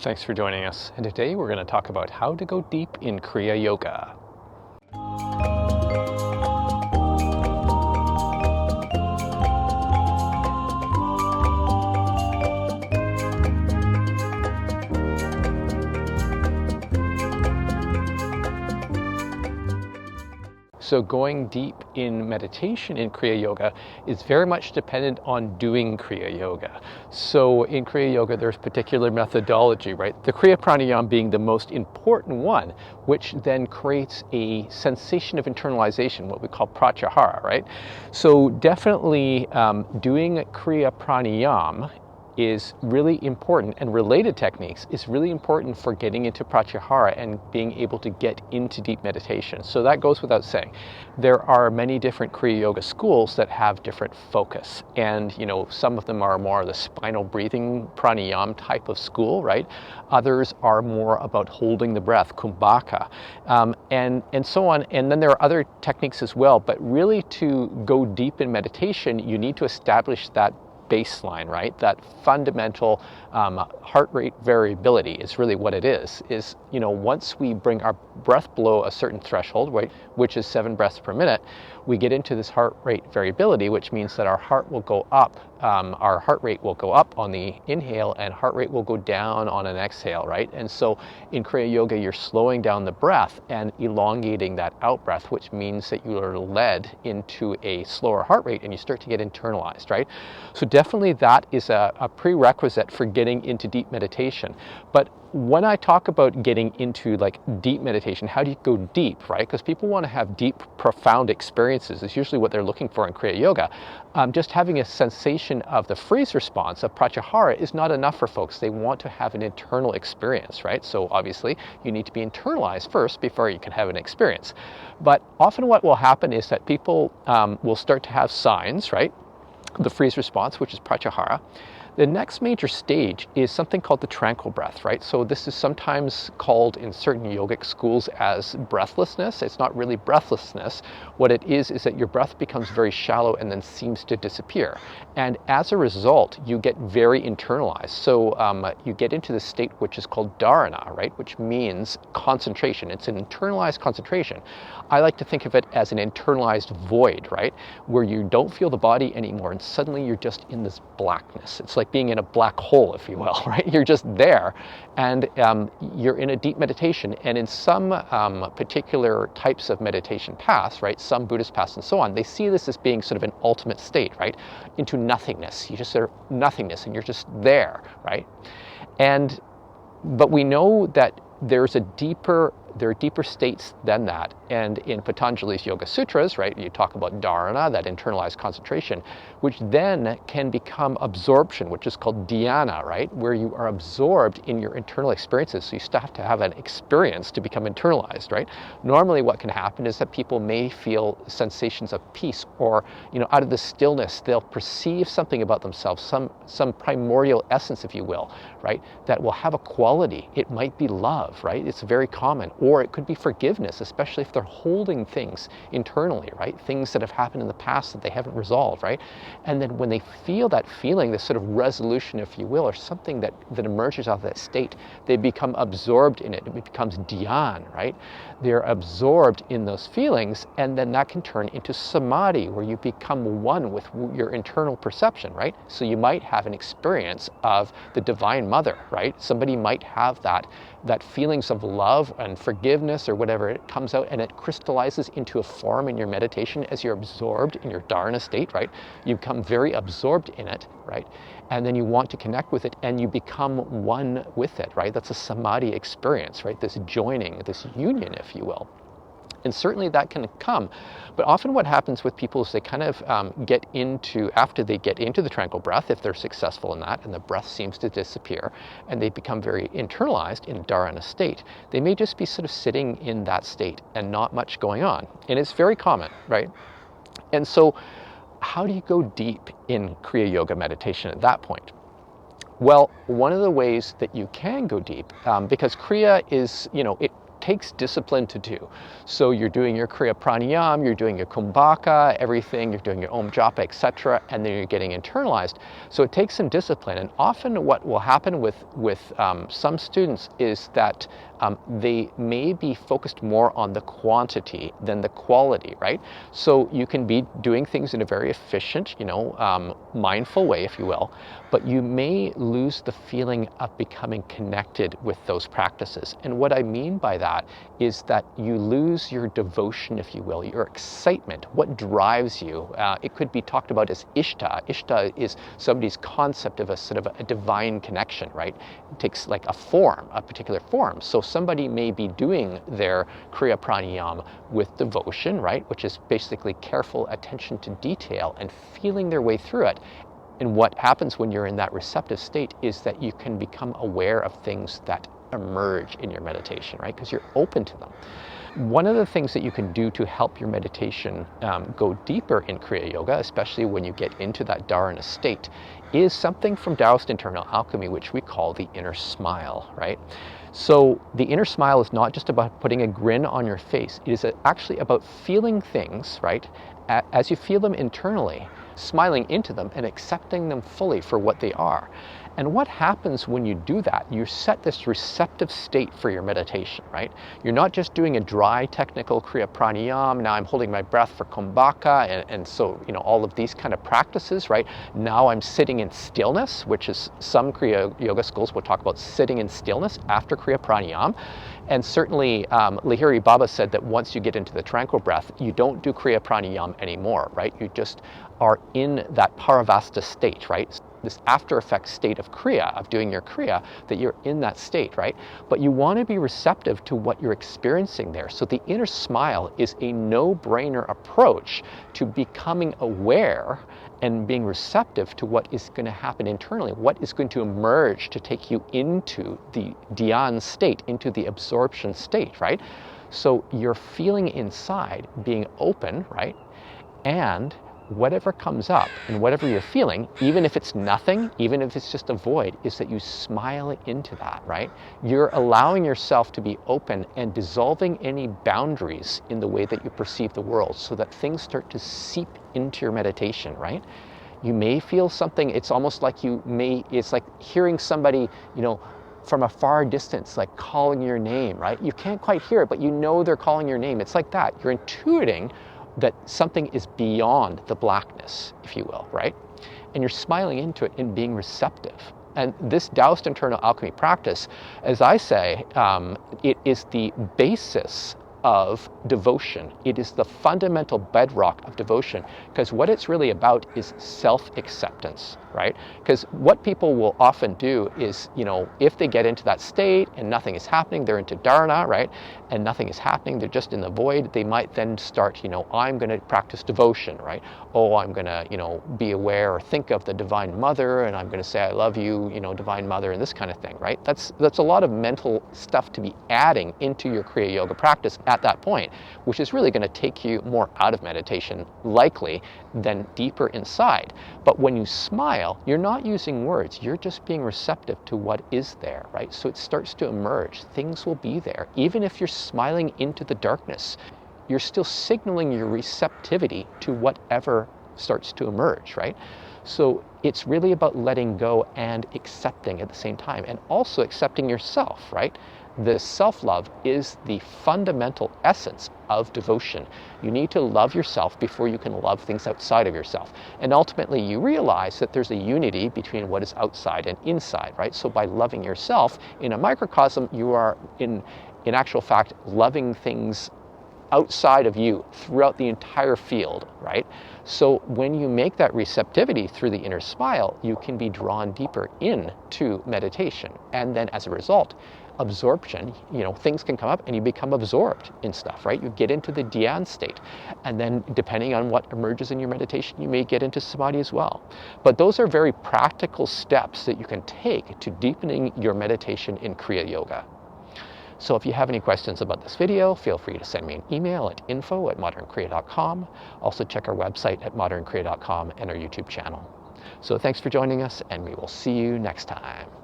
Thanks for joining us. And today we're going to talk about how to go deep in Kriya Yoga. So going deep in meditation in Kriya Yoga is very much dependent on doing Kriya Yoga. So in Kriya Yoga, there's particular methodology, right? The Kriya Pranayama being the most important one, which then creates a sensation of internalization, what we call pratyahara, right? So definitely doing Kriya Pranayama is really important, and related techniques is really important for getting into pratyahara and being able to get into deep meditation. So that goes without saying. There are many different Kriya Yoga schools that have different focus, and some of them are more the spinal breathing pranayama type of school, right? Others are more about holding the breath, kumbhaka, and so on. And then there are other techniques as well, but really to go deep in meditation, you need to establish that baseline, right? That fundamental heart rate variability is really what it is once we bring our breath below a certain threshold, right, which is 7 breaths per minute, we get into this heart rate variability, which means that our heart will go up, our heart rate will go up on the inhale and heart rate will go down on an exhale, right? And so in Kriya Yoga, you're slowing down the breath and elongating that out breath, which means that you are led into a slower heart rate and you start to get internalized, right? So definitely that is a prerequisite for getting into deep meditation. But when I talk about getting into deep meditation, how do you go deep, right? Because people want to have deep, profound experiences. It's usually what they're looking for in Kriya Yoga. Just having a sensation of the freeze response of pratyahara is not enough for folks. They want to have an internal experience, right? So obviously you need to be internalized first before you can have an experience. But often what will happen is that people will start to have signs, right? The freeze response, which is pratyahara. The next major stage is something called the tranquil breath, right? So this is sometimes called in certain yogic schools as breathlessness. It's not really breathlessness. What it is that your breath becomes very shallow and then seems to disappear. And as a result, you get very internalized. So you get into this state which is called dharana, right? Which means concentration. It's an internalized concentration. I like to think of it as an internalized void, right? Where you don't feel the body anymore and suddenly you're just in this blackness. It's like being in a black hole, if you will, right? You're just there and you're in a deep meditation. And in some particular types of meditation paths, right? Some Buddhist paths and so on, they see this as being sort of an ultimate state, right? Into nothingness. You just sort of nothingness and you're just there, right? But we know that there are deeper states than that. And in Patanjali's Yoga Sutras, right, you talk about dharana, that internalized concentration, which then can become absorption, which is called dhyana, right, where you are absorbed in your internal experiences. So you still have to have an experience to become internalized, right? Normally what can happen is that people may feel sensations of peace or, out of the stillness, they'll perceive something about themselves, some primordial essence, if you will, right, that will have a quality. It might be love, right? It's very common. Or it could be forgiveness, especially if they're holding things internally, right? Things that have happened in the past that they haven't resolved, right? And then when they feel that feeling, this sort of resolution, if you will, or something that emerges out of that state, they become absorbed in it. It becomes dhyan, right? They're absorbed in those feelings, and then that can turn into samadhi, where you become one with your internal perception, right? So you might have an experience of the Divine Mother, right? Somebody might have that feelings of love and forgiveness or whatever, it comes out and it crystallizes into a form in your meditation as you're absorbed in your dharana state, right? You become very absorbed in it, right? And then you want to connect with it and you become one with it, right? That's a samadhi experience, right? This joining, this union, if you will. And certainly that can come. But often what happens with people is they kind of after they get into the tranquil breath, if they're successful in that, and the breath seems to disappear, and they become very internalized in a dharana state, they may just be sort of sitting in that state and not much going on. And it's very common, right? And so how do you go deep in Kriya Yoga meditation at that point? Well, one of the ways that you can go deep, because Kriya is, takes discipline to do. So you're doing your Kriya Pranayama, you're doing your Kumbhaka, everything, you're doing your Om Japa, etc., and then you're getting internalized. So it takes some discipline. And often what will happen with some students is that they may be focused more on the quantity than the quality, right? So you can be doing things in a very efficient, mindful way, if you will, but you may lose the feeling of becoming connected with those practices. And what I mean by that is that you lose your devotion, if you will, your excitement, what drives you. It could be talked about as Ishta. Ishta is somebody's concept of a sort of a divine connection, right? It takes like a form, a particular form. So somebody may be doing their Kriya Pranayama with devotion, right? Which is basically careful attention to detail and feeling their way through it. And what happens when you're in that receptive state is that you can become aware of things that emerge in your meditation, right? Because you're open to them. One of the things that you can do to help your meditation go deeper in Kriya Yoga, especially when you get into that dharana state, is something from Taoist internal alchemy, which we call the inner smile, right? So the inner smile is not just about putting a grin on your face. It is actually about feeling things, right? As you feel them internally, smiling into them and accepting them fully for what they are. And what happens when you do that? You set this receptive state for your meditation, right? You're not just doing a dry technical Kriya Pranayama, now I'm holding my breath for Kumbhaka, and so, all of these kind of practices, right? Now I'm sitting in stillness, which is some Kriya Yoga schools will talk about sitting in stillness after Kriya Pranayama. And certainly Lahiri Baba said that once you get into the tranquil breath, you don't do Kriya Pranayama anymore, right? You just are in that Paravasta state, right? This after effect state of Kriya, of doing your Kriya, that you're in that state, right? But you want to be receptive to what you're experiencing there. So the inner smile is a no-brainer approach to becoming aware and being receptive to what is going to happen internally, what is going to emerge to take you into the dhyan state, into the absorption state, right? So you're feeling inside, being open, right? And whatever comes up and whatever you're feeling, even if it's nothing, even if it's just a void, is that you smile into that, right? You're allowing yourself to be open and dissolving any boundaries in the way that you perceive the world so that things start to seep into your meditation, right? You may feel something, it's almost like it's like hearing somebody, from a far distance, like calling your name, right? You can't quite hear it, but you know they're calling your name. It's like that. You're intuiting that something is beyond the blackness, if you will, right? And you're smiling into it and being receptive. And this Taoist internal alchemy practice, as I say, it is the basis of devotion. It is the fundamental bedrock of devotion, because what it's really about is self-acceptance, right? Because what people will often do is, if they get into that state and nothing is happening, they're into dharana, right? And nothing is happening, they're just in the void, they might then start, I'm going to practice devotion, right? Oh, I'm going to, be aware or think of the Divine Mother, and I'm going to say, I love you, Divine Mother, and this kind of thing, right? That's a lot of mental stuff to be adding into your Kriya Yoga practice at that point, which is really going to take you more out of meditation, likely, than deeper inside. But when you smile, you're not using words, you're just being receptive to what is there, right? So it starts to emerge. Things will be there. Even if you're smiling into the darkness, you're still signaling your receptivity to whatever starts to emerge, right? So it's really about letting go and accepting at the same time, and also accepting yourself, right? The self-love is the fundamental essence of devotion. You need to love yourself before you can love things outside of yourself. And ultimately, you realize that there's a unity between what is outside and inside, right? So by loving yourself in a microcosm, you are in actual fact loving things outside of you throughout the entire field, right? So when you make that receptivity through the inner smile, you can be drawn deeper into meditation. And then as a result, absorption, things can come up and you become absorbed in stuff, right? You get into the dhyan state. And then depending on what emerges in your meditation, you may get into samadhi as well. But those are very practical steps that you can take to deepening your meditation in Kriya Yoga. So if you have any questions about this video, feel free to send me an email at info@modernkriya.com. Also check our website at modernkriya.com and our YouTube channel. So thanks for joining us, and we will see you next time.